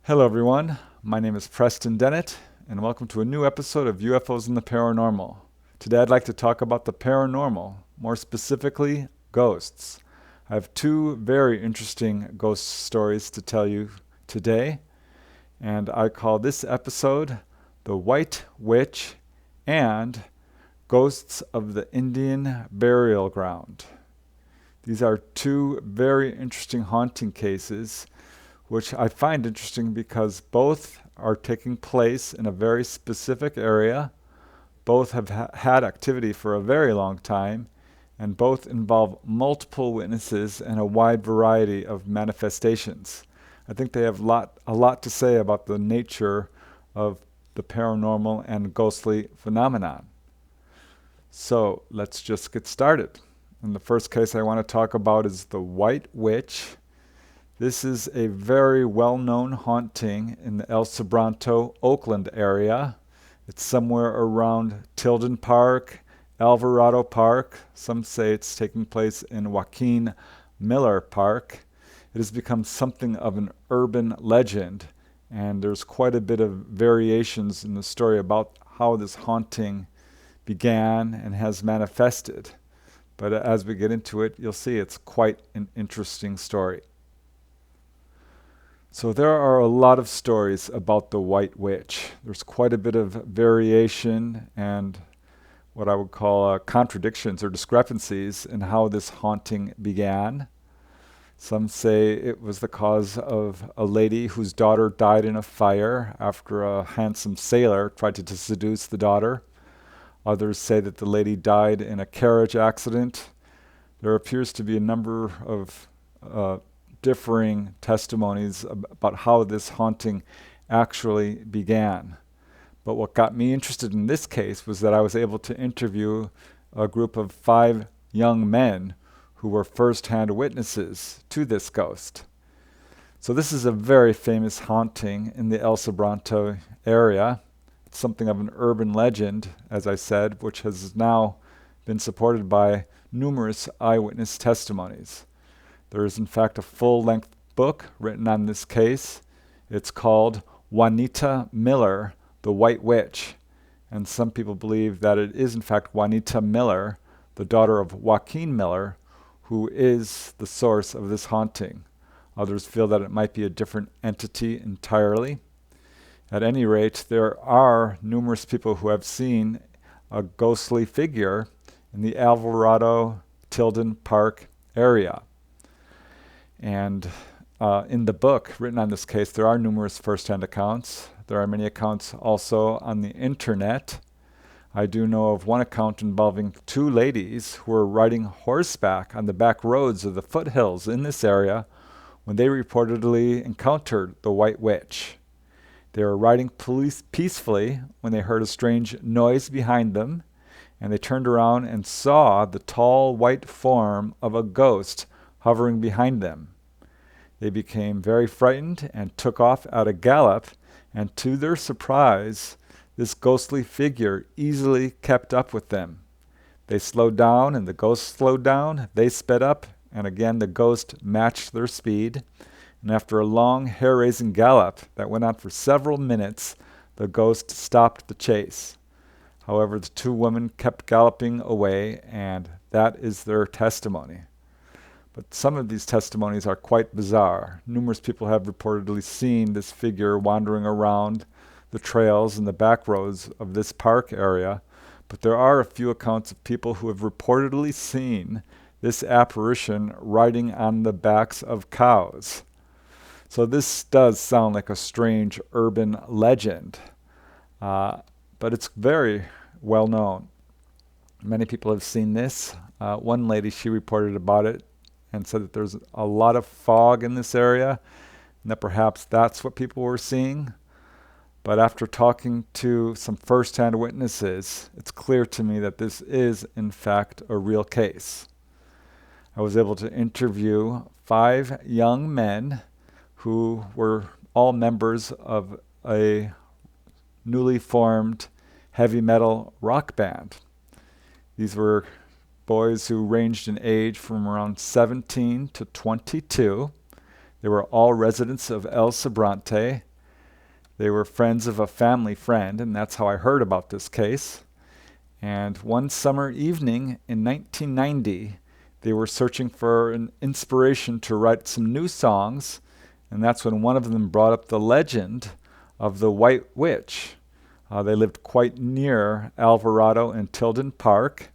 Hello, everyone. My name is Preston Dennett, and welcome to a new episode of UFOs and the Paranormal. Today, I'd like to talk about the paranormal, more specifically, ghosts. I have two very interesting ghost stories to tell you today, and I call this episode The White Witch and Ghosts of the Indian Burial Ground. These are two very interesting haunting cases which I find interesting because both are taking place in a very specific area, both have had activity for a very long time, and both involve multiple witnesses and a wide variety of manifestations. I think they have a lot to say about the nature of the paranormal and ghostly phenomenon. So let's just get started. And the first case I want to talk about is the White Witch. This is a very well-known haunting in the El Sobranto, Oakland area. It's somewhere around Tilden Park, Alvarado Park. Some say it's taking place in Joaquin Miller Park. It has become something of an urban legend, and there's quite a bit of variations in the story about how this haunting began and has manifested. But as we get into it, you'll see it's quite an interesting story. So there are a lot of stories about the White Witch. There's quite a bit of variation and what I would call contradictions or discrepancies in how this haunting began. Some say it was the cause of a lady whose daughter died in a fire after a handsome sailor tried to seduce the daughter. Others say that the lady died in a carriage accident. There appears to be a number of differing testimonies about how this haunting actually began. But what got me interested in this case was that I was able to interview a group of 5 young men who were first-hand witnesses to this ghost. So this is a very famous haunting in the El Sobranto area. It's something of an urban legend, as I said, which has now been supported by numerous eyewitness testimonies. There is, in fact, a full-length book written on this case. It's called Juanita Miller, the White Witch. And some people believe that it is, in fact, Juanita Miller, the daughter of Joaquin Miller, who is the source of this haunting. Others feel that it might be a different entity entirely. At any rate, there are numerous people who have seen a ghostly figure in the Alvarado Tilden Park area. And in the book written on this case, there are numerous first-hand accounts. There are many accounts also on the internet. I do know of one account involving 2 ladies who were riding horseback on the back roads of the foothills in this area when they reportedly encountered the White Witch. They were riding peacefully when they heard a strange noise behind them, and they turned around and saw the tall white form of a ghost hovering behind them. They became very frightened and took off at a gallop, and to their surprise, this ghostly figure easily kept up with them. They slowed down and the ghost slowed down, they sped up, and again the ghost matched their speed. And after a long hair-raising gallop that went on for several minutes, the ghost stopped the chase. However, the 2 women kept galloping away, and that is their testimony. But some of these testimonies are quite bizarre. Numerous people have reportedly seen this figure wandering around the trails and the back roads of this park area, but there are a few accounts of people who have reportedly seen this apparition riding on the backs of cows. So this does sound like a strange urban legend, but it's very well known. Many people have seen this. One lady, she reported about it and said that there's a lot of fog in this area and that perhaps that's what people were seeing. But after talking to some first-hand witnesses, it's clear to me that this is, in fact, a real case. I was able to interview 5 young men who were all members of a newly formed heavy metal rock band. These were boys who ranged in age from around 17 to 22. They were all residents of El Sobrante, They were friends of a family friend, and that's how I heard about this case. And one summer evening in 1990, they were searching for an inspiration to write some new songs, and that's when one of them brought up the legend of the White Witch. They lived quite near Alvarado and Tilden Park,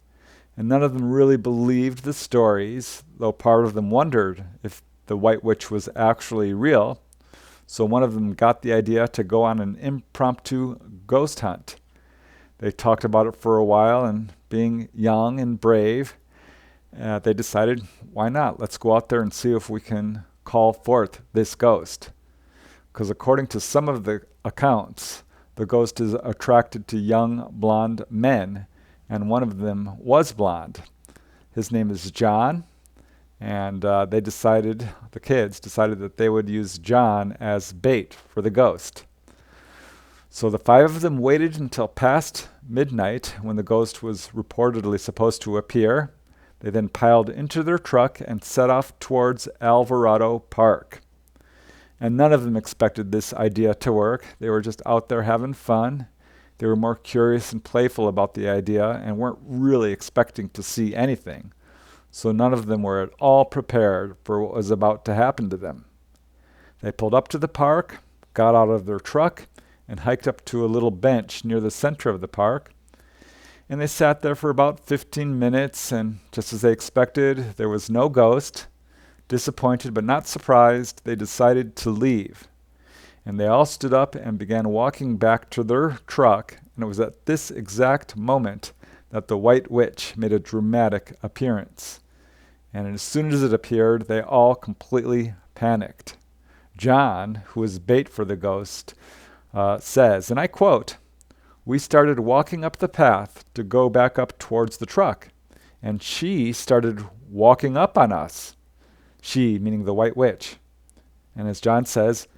and none of them really believed the stories, though part of them wondered if the White Witch was actually real. So one of them got the idea to go on an impromptu ghost hunt. They talked about it for a while, and being young and brave, they decided, why not? Let's go out there and see if we can call forth this ghost. Because according to some of the accounts, the ghost is attracted to young blonde men, and one of them was blonde. His name is John, and the kids decided that they would use John as bait for the ghost. So the five of them waited until past midnight when the ghost was reportedly supposed to appear. They then piled into their truck and set off towards Alvarado Park. And none of them expected this idea to work. They were just out there having fun. They were more curious and playful about the idea and weren't really expecting to see anything. So none of them were at all prepared for what was about to happen to them. They pulled up to the park, got out of their truck, and hiked up to a little bench near the center of the park. And they sat there for about 15 minutes, and just as they expected, there was no ghost. Disappointed but not surprised, they decided to leave. And they all stood up and began walking back to their truck, and it was at this exact moment that the White Witch made a dramatic appearance. And as soon as it appeared, they all completely panicked. John, who was bait for the ghost, says, and I quote, "We started walking up the path to go back up towards the truck, and she started walking up on us." She, meaning the White Witch. And as John says,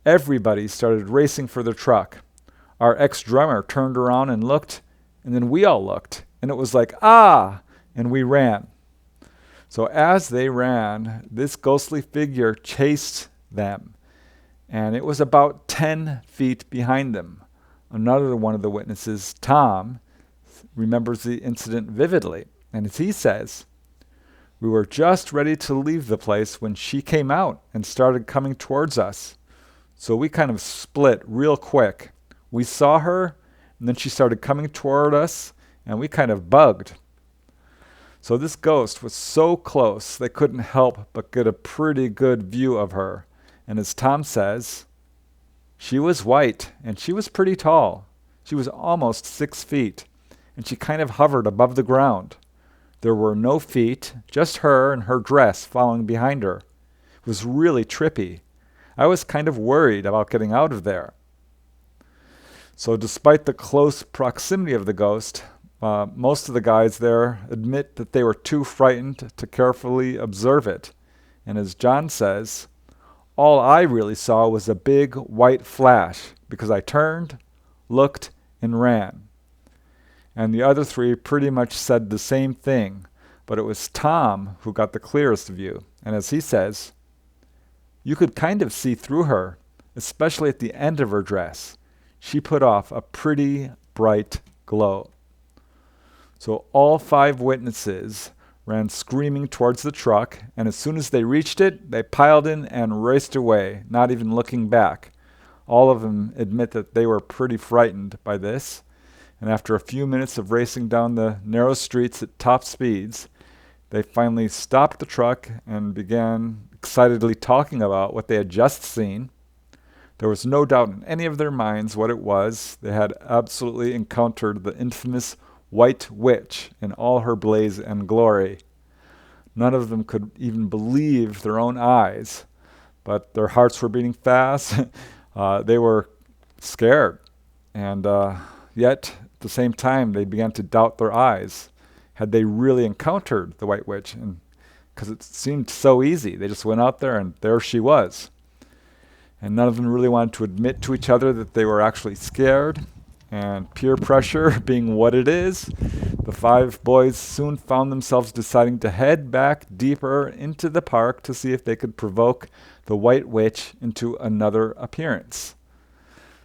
everybody started racing for their truck. Our ex-drummer turned around and looked, and then we all looked, and it was like, ah, and we ran. So as they ran, this ghostly figure chased them, and it was about 10 feet behind them. Another one of the witnesses, Tom, remembers the incident vividly, and as he says, "We were just ready to leave the place when she came out and started coming towards us. So we kind of split real quick. We saw her, and then she started coming toward us, and we kind of bugged." So this ghost was so close they couldn't help but get a pretty good view of her. And as Tom says, she was white, and she was pretty tall. She was almost 6 feet, and she kind of hovered above the ground. There were no feet, just her and her dress following behind her. It was really trippy. I was kind of worried about getting out of there. So despite the close proximity of the ghost, most of the guys there admit that they were too frightened to carefully observe it. And as John says, all I really saw was a big white flash because I turned, looked, and ran. And the other three pretty much said the same thing, but it was Tom who got the clearest view. And as he says, you could kind of see through her, especially at the end of her dress. She put off a pretty bright glow. So all 5 witnesses ran screaming towards the truck, and as soon as they reached it, they piled in and raced away, not even looking back. All of them admit that they were pretty frightened by this, and after a few minutes of racing down the narrow streets at top speeds, they finally stopped the truck and began excitedly talking about what they had just seen. There was no doubt in any of their minds what it was. They had absolutely encountered the infamous White Witch in all her blaze and glory. None of them could even believe their own eyes, but their hearts were beating fast. They were scared, and yet at the same time they began to doubt their eyes. Had they really encountered the White Witch? And because it seemed so easy, they just went out there and there she was. And none of them really wanted to admit to each other that they were actually scared. And peer pressure being what it is, the 5 boys soon found themselves deciding to head back deeper into the park to see if they could provoke the White Witch into another appearance.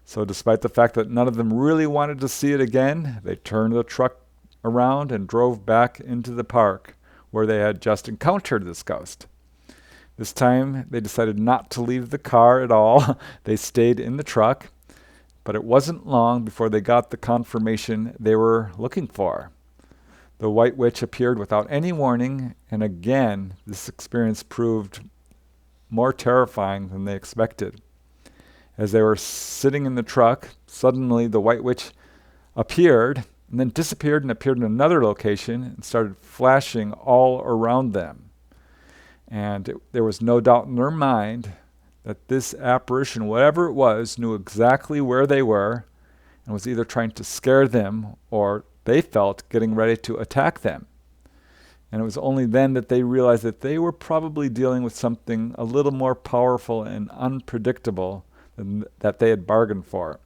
So despite the fact that none of them really wanted to see it again, they turned the truck around and drove back into the park where they had just encountered this ghost. This time, they decided not to leave the car at all. They stayed in the truck, but it wasn't long before they got the confirmation they were looking for. The White Witch appeared without any warning, and again, this experience proved more terrifying than they expected. As they were sitting in the truck, suddenly the White Witch appeared, and then disappeared and appeared in another location and started flashing all around them. And there was no doubt in their mind that this apparition, whatever it was, knew exactly where they were and was either trying to scare them or they felt getting ready to attack them. And it was only then that they realized that they were probably dealing with something a little more powerful and unpredictable than that they had bargained for.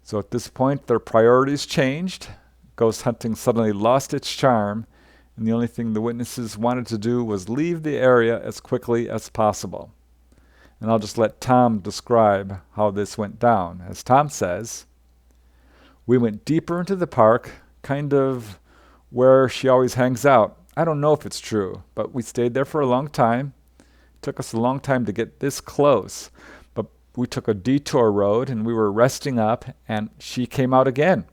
So at this point, their priorities changed. Ghost hunting suddenly lost its charm, and the only thing the witnesses wanted to do was leave the area as quickly as possible. And I'll just let Tom describe how this went down. As Tom says, we went deeper into the park, kind of where she always hangs out. I don't know if it's true, but we stayed there for a long time. It took us a long time to get this close, but we took a detour road and we were resting up, and she came out again.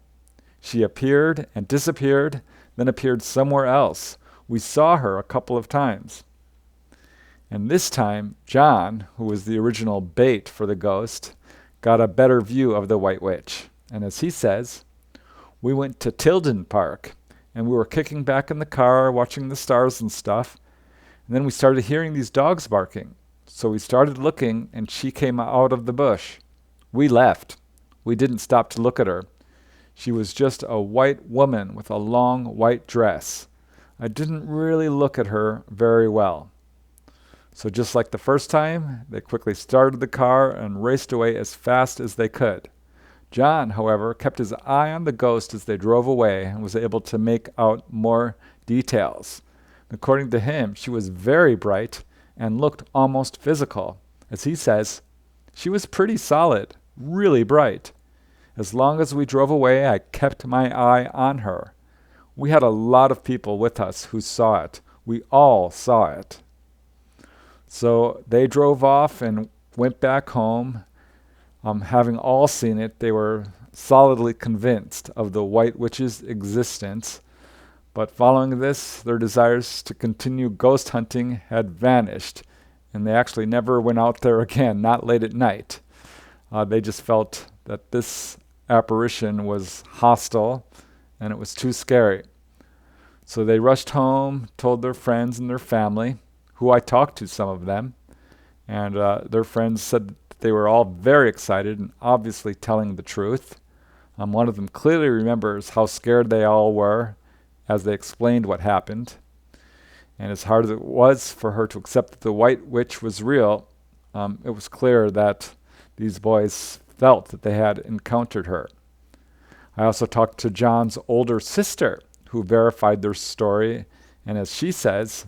She appeared and disappeared, then appeared somewhere else. We saw her a couple of times. And this time, John, who was the original bait for the ghost, got a better view of the White Witch. And as he says, we went to Tilden Park, and we were kicking back in the car, watching the stars and stuff. And then we started hearing these dogs barking. So we started looking, and she came out of the bush. We left. We didn't stop to look at her. She was just a white woman with a long white dress. I didn't really look at her very well. So just like the first time, they quickly started the car and raced away as fast as they could. John, however, kept his eye on the ghost as they drove away and was able to make out more details. According to him, she was very bright and looked almost physical. As he says, she was pretty solid, really bright. As long as we drove away, I kept my eye on her. We had a lot of people with us who saw it. We all saw it. So they drove off and went back home. Having all seen it, they were solidly convinced of the White Witch's existence. But following this, their desires to continue ghost hunting had vanished, and they actually never went out there again, not late at night. They just felt that this apparition was hostile and it was too scary. So they rushed home, told their friends and their family, who I talked to some of them, and their friends said that they were all very excited and obviously telling the truth. One of them clearly remembers how scared they all were as they explained what happened. And as hard as it was for her to accept that the White Witch was real, it was clear that these boys felt that they had encountered her. I also talked to John's older sister, who verified their story, and as she says,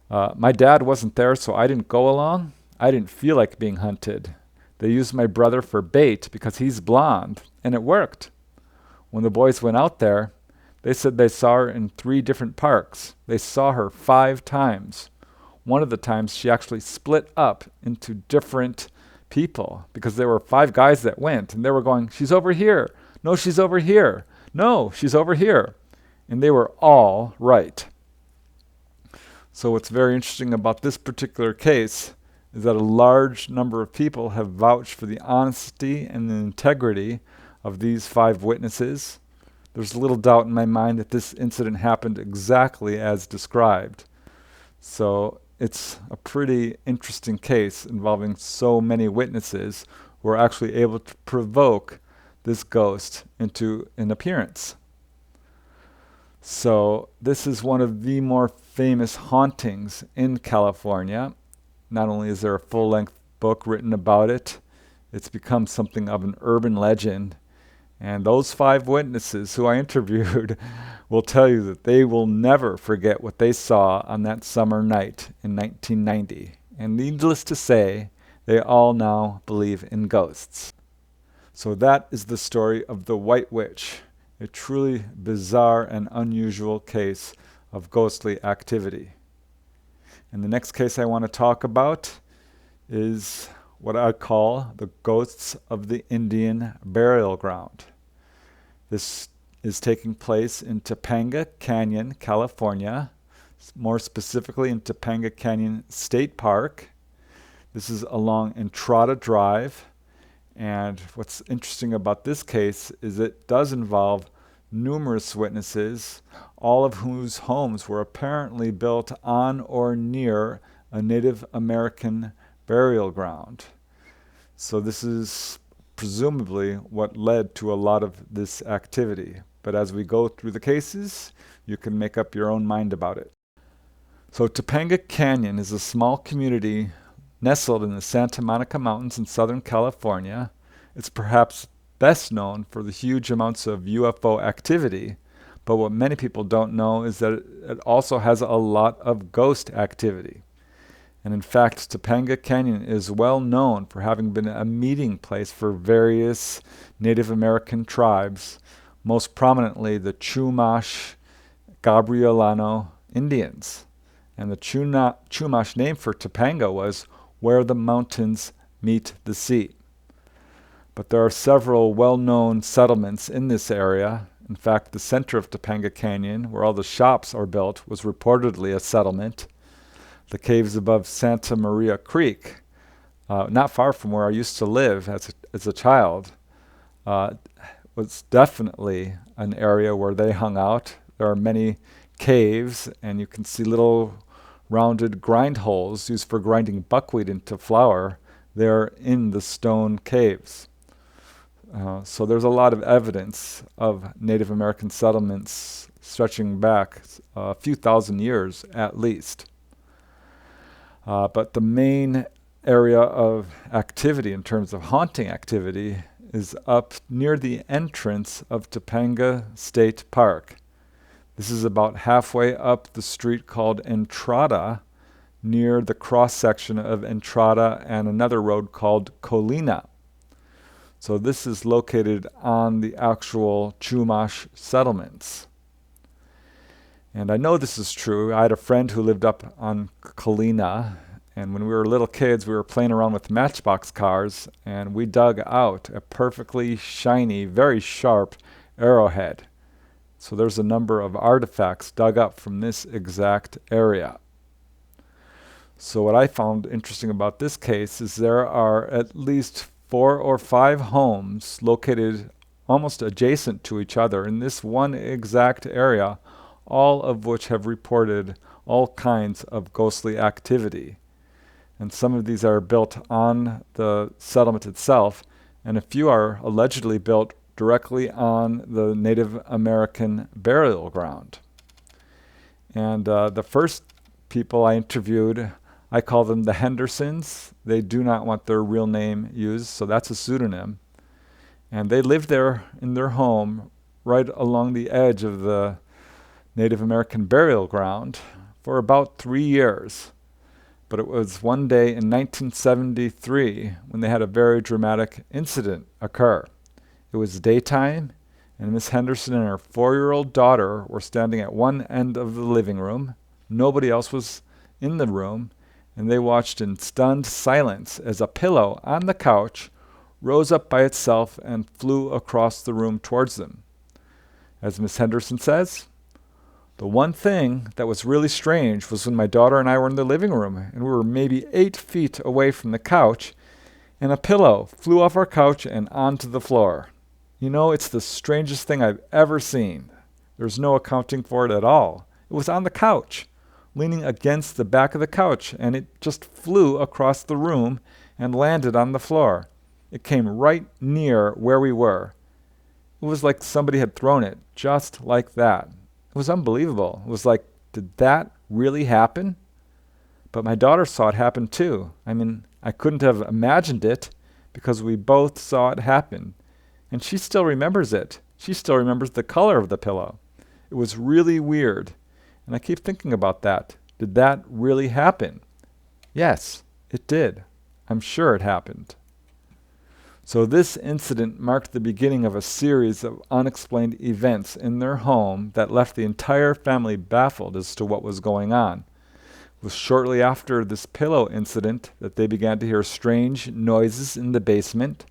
my dad wasn't there, so I didn't go along. I didn't feel like being hunted. They used my brother for bait because he's blonde, and it worked. When the boys went out there, they said they saw her in 3 different parks. They saw her 5 times. One of the times she actually split up into different people because there were 5 guys that went, and they were going, she's over here. No, she's over here. No, she's over here. And they were all right. So what's very interesting about this particular case is that a large number of people have vouched for the honesty and the integrity of these 5 witnesses. There's little doubt in my mind that this incident happened exactly as described. So it's a pretty interesting case involving so many witnesses who are actually able to provoke this ghost into an appearance. So this is one of the more famous hauntings in California. Not only is there a full-length book written about it, it's become something of an urban legend. And those 5 witnesses who I interviewed will tell you that they will never forget what they saw on that summer night in 1990. And needless to say, they all now believe in ghosts. So that is the story of the White Witch, a truly bizarre and unusual case of ghostly activity. And the next case I want to talk about is what I call the ghosts of the Indian burial ground. This is taking place in Topanga Canyon, California, more specifically in Topanga Canyon State Park. This is along Entrada Drive. And what's interesting about this case is it does involve numerous witnesses, all of whose homes were apparently built on or near a Native American burial ground. So this is presumably what led to a lot of this activity. But as we go through the cases, you can make up your own mind about it. So Topanga Canyon is a small community nestled in the Santa Monica Mountains in Southern California. It's perhaps best known for the huge amounts of UFO activity, but what many people don't know is that it also has a lot of ghost activity. And in fact, Topanga Canyon is well known for having been a meeting place for various Native American tribes, most prominently the Chumash Gabrielano Indians. And the Chumash name for Topanga was where the mountains meet the sea. But there are several well-known settlements in this area. In fact, the center of Topanga Canyon, where all the shops are built, was reportedly a settlement. The caves above Santa Maria Creek, not far from where I used to live as a child, was definitely an area where they hung out. There are many caves, and you can see little rounded grind holes used for grinding buckwheat into flour there in the stone caves. So there's a lot of evidence of Native American settlements stretching back a few thousand years at least. But the main area of activity in terms of haunting activity is up near the entrance of Topanga State Park. This is about halfway up the street called Entrada, near the cross-section of Entrada and another road called Colina. So this is located on the actual Chumash settlements. And I know this is true. I had a friend who lived up on Colina, and when we were little kids, we were playing around with matchbox cars, and we dug out a perfectly shiny, very sharp arrowhead. So there's a number of artifacts dug up from this exact area. So what I found interesting about this case is there are at least 4 or 5 homes located almost adjacent to each other in this one exact area, all of which have reported all kinds of ghostly activity. And some of these are built on the settlement itself, and a few are allegedly built directly on the Native American burial ground. And the first people I interviewed, I call them the Hendersons. They do not want their real name used, so that's a pseudonym. And they lived there in their home right along the edge of the Native American burial ground for about 3 years. But it was one day in 1973 when they had a very dramatic incident occur. It was daytime, and Miss Henderson and her 4-year-old daughter were standing at one end of the living room. Nobody else was in the room, and they watched in stunned silence as a pillow on the couch rose up by itself and flew across the room towards them. As Miss Henderson says, the one thing that was really strange was when my daughter and I were in the living room, and we were maybe 8 feet away from the couch, and a pillow flew off our couch and onto the floor. You know, it's the strangest thing I've ever seen. There's no accounting for it at all. It was on the couch, leaning against the back of the couch, and it just flew across the room and landed on the floor. It came right near where we were. It was like somebody had thrown it, just like that. It was unbelievable. It was like, did that really happen? But my daughter saw it happen too. I mean, I couldn't have imagined it because we both saw it happen. And she still remembers it. She still remembers the color of the pillow. It was really weird. And I keep thinking about that. Did that really happen? Yes, it did. I'm sure it happened. So this incident marked the beginning of a series of unexplained events in their home that left the entire family baffled as to what was going on. It was shortly after this pillow incident that they began to hear strange noises in the basement.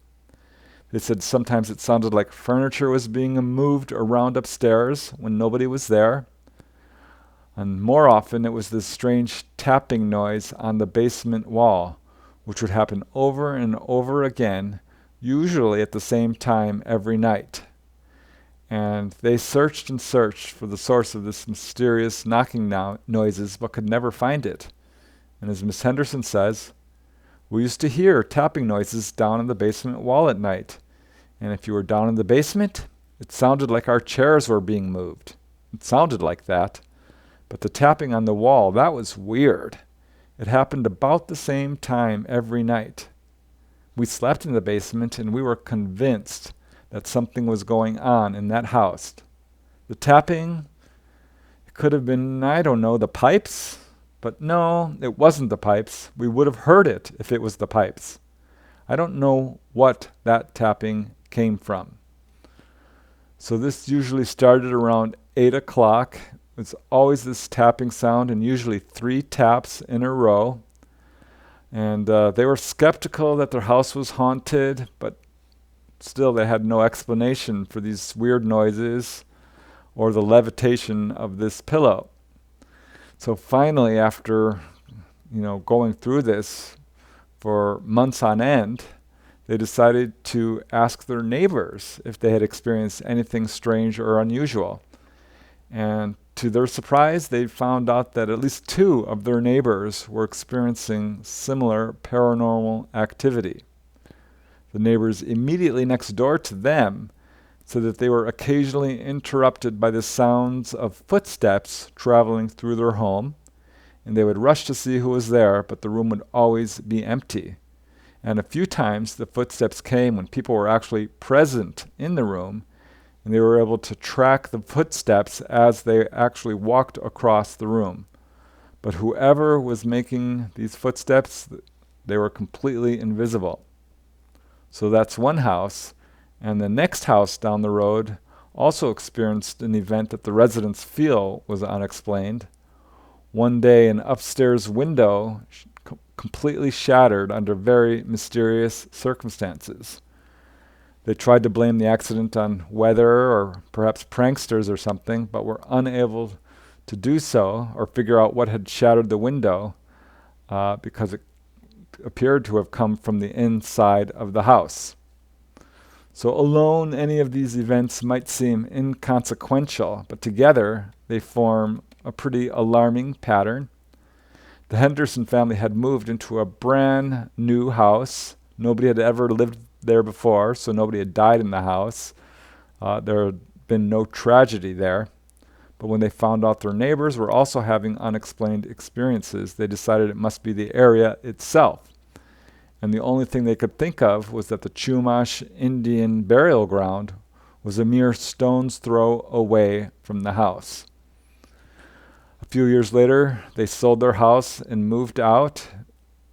They said sometimes it sounded like furniture was being moved around upstairs when nobody was there. And more often it was this strange tapping noise on the basement wall, which would happen over and over again, usually at the same time every night. And they searched and searched for the source of this mysterious knocking noises, but could never find it. And as Miss Henderson says, we used to hear tapping noises down in the basement wall at night. And if you were down in the basement, it sounded like our chairs were being moved. It sounded like that. But the tapping on the wall, that was weird. It happened about the same time every night. We slept in the basement and we were convinced that something was going on in that house. The tapping, it could have been, I don't know, the pipes? But no, it wasn't the pipes. We would have heard it if it was the pipes. I don't know what that tapping came from. So this usually started around 8 o'clock. It's always this tapping sound and usually 3 taps in a row. And they were skeptical that their house was haunted, but still they had no explanation for these weird noises or the levitation of this pillow. So finally, after going through this for months on end, they decided to ask their neighbors if they had experienced anything strange or unusual. And to their surprise, they found out that at least 2 of their neighbors were experiencing similar paranormal activity. The neighbors immediately next door to them said that they were occasionally interrupted by the sounds of footsteps traveling through their home, and they would rush to see who was there, but the room would always be empty. And a few times the footsteps came when people were actually present in the room, and they were able to track the footsteps as they actually walked across the room. But whoever was making these footsteps, they were completely invisible. So that's one house. And the next house down the road also experienced an event that the residents feel was unexplained. One day, an upstairs window completely shattered under very mysterious circumstances. They tried to blame the accident on weather or perhaps pranksters or something, but were unable to do so or figure out what had shattered the window because it appeared to have come from the inside of the house. So alone, any of these events might seem inconsequential, but together they form a pretty alarming pattern. The Henderson family had moved into a brand new house. Nobody had ever lived there before, so nobody had died in the house. There had been no tragedy there. But when they found out their neighbors were also having unexplained experiences, they decided it must be the area itself. And the only thing they could think of was that the Chumash Indian burial ground was a mere stone's throw away from the house. A few years later, they sold their house and moved out.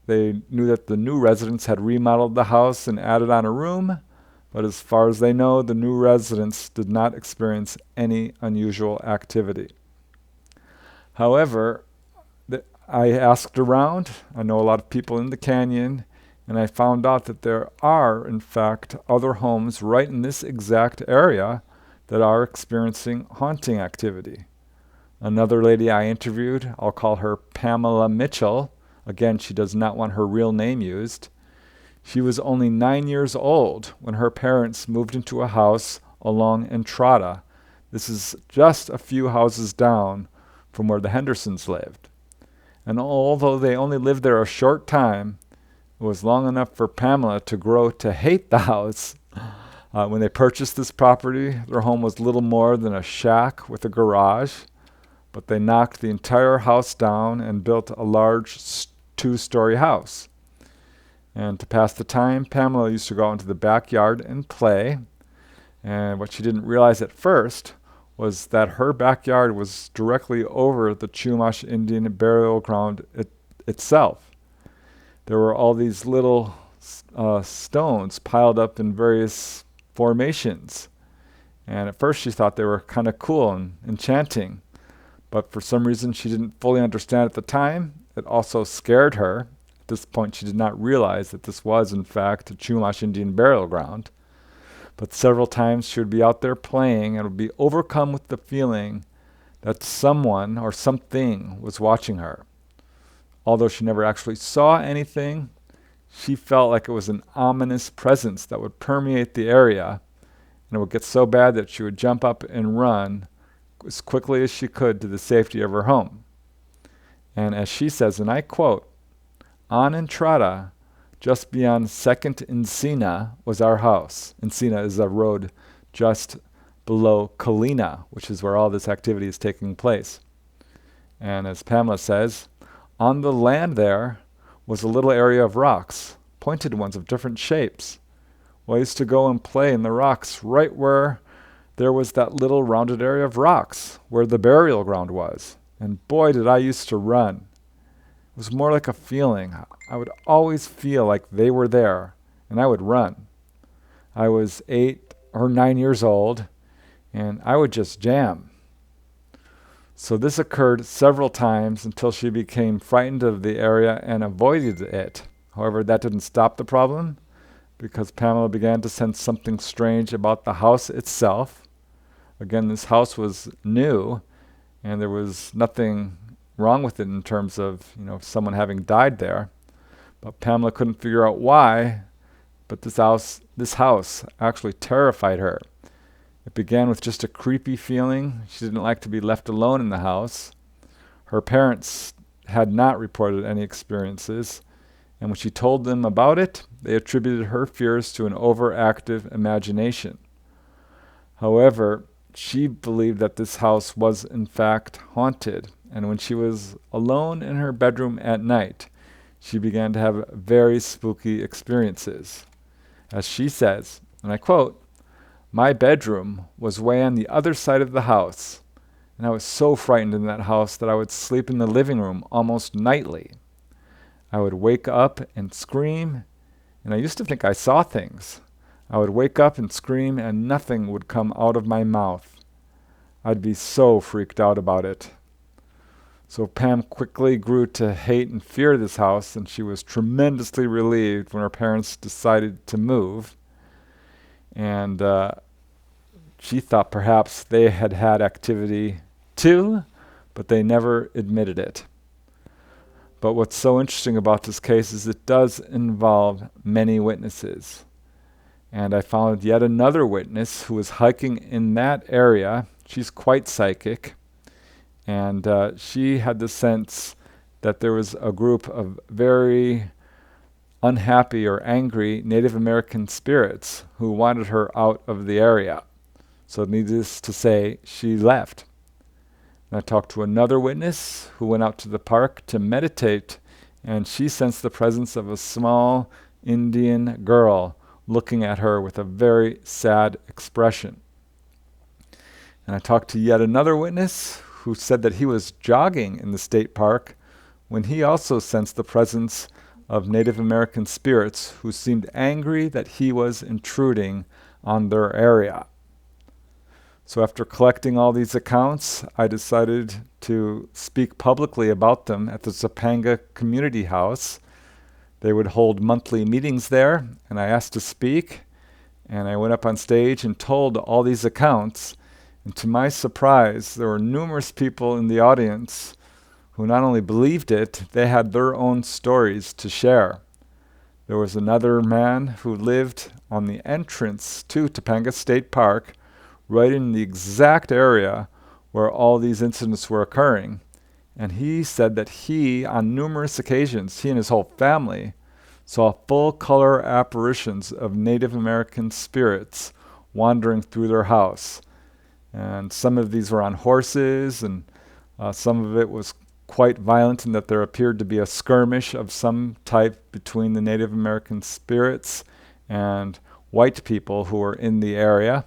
They knew that the new residents had remodeled the house and added on a room, but as far as they know, the new residents did not experience any unusual activity. However, I asked around. I know a lot of people in the canyon, and I found out that there are, in fact, other homes right in this exact area that are experiencing haunting activity. Another lady I interviewed, I'll call her Pamela Mitchell. Again, she does not want her real name used. She was only 9 years old when her parents moved into a house along Entrada. This is just a few houses down from where the Hendersons lived. And although they only lived there a short time, it was long enough for Pamela to grow to hate the house. When they purchased this property, their home was little more than a shack with a garage, but they knocked the entire house down and built a large 2-story house. And to pass the time, Pamela used to go out into the backyard and play. And what she didn't realize at first was that her backyard was directly over the Chumash Indian burial ground itself. There were all these little stones piled up in various formations. And at first she thought they were kind of cool and enchanting, but for some reason she didn't fully understand at the time. It also scared her. At this point she did not realize that this was in fact a Chumash Indian burial ground. But several times she would be out there playing and would be overcome with the feeling that someone or something was watching her. Although she never actually saw anything, she felt like it was an ominous presence that would permeate the area, and it would get so bad that she would jump up and run as quickly as she could to the safety of her home. And as she says, and I quote, "On Entrada, just beyond 2nd Encina, was our house." Encina is a road just below Colina, which is where all this activity is taking place. And as Pamela says, on the land there was a little area of rocks, pointed ones of different shapes. Well, I used to go and play in the rocks right where there was that little rounded area of rocks, where the burial ground was. And boy, did I used to run. It was more like a feeling. I would always feel like they were there, and I would run. I was 8 or 9 years old, and I would just jam. So this occurred several times until she became frightened of the area and avoided it. However, that didn't stop the problem, because Pamela began to sense something strange about the house itself. Again, this house was new, and there was nothing wrong with it in terms of, someone having died there. But Pamela couldn't figure out why, but this house actually terrified her. It began with just a creepy feeling. She didn't like to be left alone in the house. Her parents had not reported any experiences, and when she told them about it, they attributed her fears to an overactive imagination. However, she believed that this house was in fact haunted, and when she was alone in her bedroom at night, she began to have very spooky experiences. As she says, and I quote, "My bedroom was way on the other side of the house, and I was so frightened in that house that I would sleep in the living room almost nightly. I would wake up and scream, and I used to think I saw things. I would wake up and scream, and nothing would come out of my mouth. I'd be so freaked out about it." So Pam quickly grew to hate and fear this house, and she was tremendously relieved when her parents decided to move. And she thought perhaps they had had activity too, but they never admitted it. But what's so interesting about this case is it does involve many witnesses. And I found yet another witness who was hiking in that area. She's quite psychic. And she had the sense that there was a group of very unhappy or angry Native American spirits who wanted her out of the area. So needless to say, she left. And I talked to another witness who went out to the park to meditate, and she sensed the presence of a small Indian girl looking at her with a very sad expression. And I talked to yet another witness who said that he was jogging in the state park when he also sensed the presence of Native American spirits who seemed angry that he was intruding on their area. So after collecting all these accounts, I decided to speak publicly about them at the Topanga Community House. They would hold monthly meetings there, and I asked to speak, and I went up on stage and told all these accounts. And to my surprise, there were numerous people in the audience who not only believed it, they had their own stories to share. There was another man who lived on the entrance to Topanga State Park, right in the exact area where all these incidents were occurring. And he said that he, on numerous occasions, he and his whole family, saw full-color apparitions of Native American spirits wandering through their house. And some of these were on horses, and some of it was quite violent in that there appeared to be a skirmish of some type between the Native American spirits and white people who were in the area.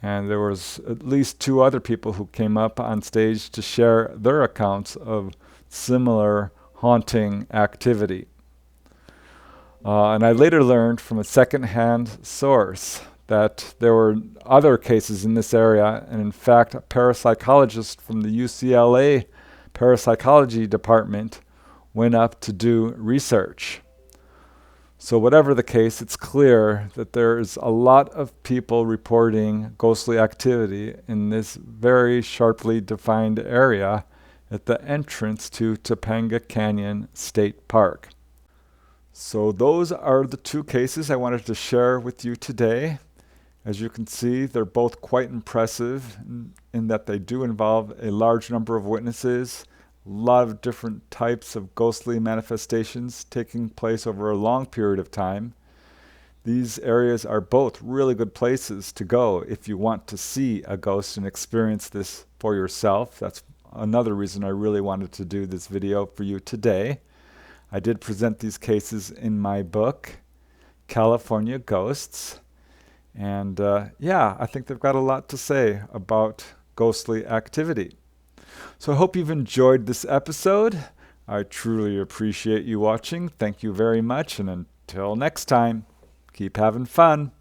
And there was at least 2 other people who came up on stage to share their accounts of similar haunting activity. And I later learned from a second-hand source that there were other cases in this area, and in fact, a parapsychologist from the UCLA parapsychology department went up to do research. So whatever the case, it's clear that there is a lot of people reporting ghostly activity in this very sharply defined area at the entrance to Topanga Canyon State Park. So those are the two cases I wanted to share with you today. As you can see, they're both quite impressive in that they do involve a large number of witnesses, a lot of different types of ghostly manifestations taking place over a long period of time. These areas are both really good places to go if you want to see a ghost and experience this for yourself. That's another reason I really wanted to do this video for you today. I did present these cases in my book, California Ghosts. And yeah, I think they've got a lot to say about ghostly activity. So I hope you've enjoyed this episode. I truly appreciate you watching. Thank you very much. And until next time, keep having fun.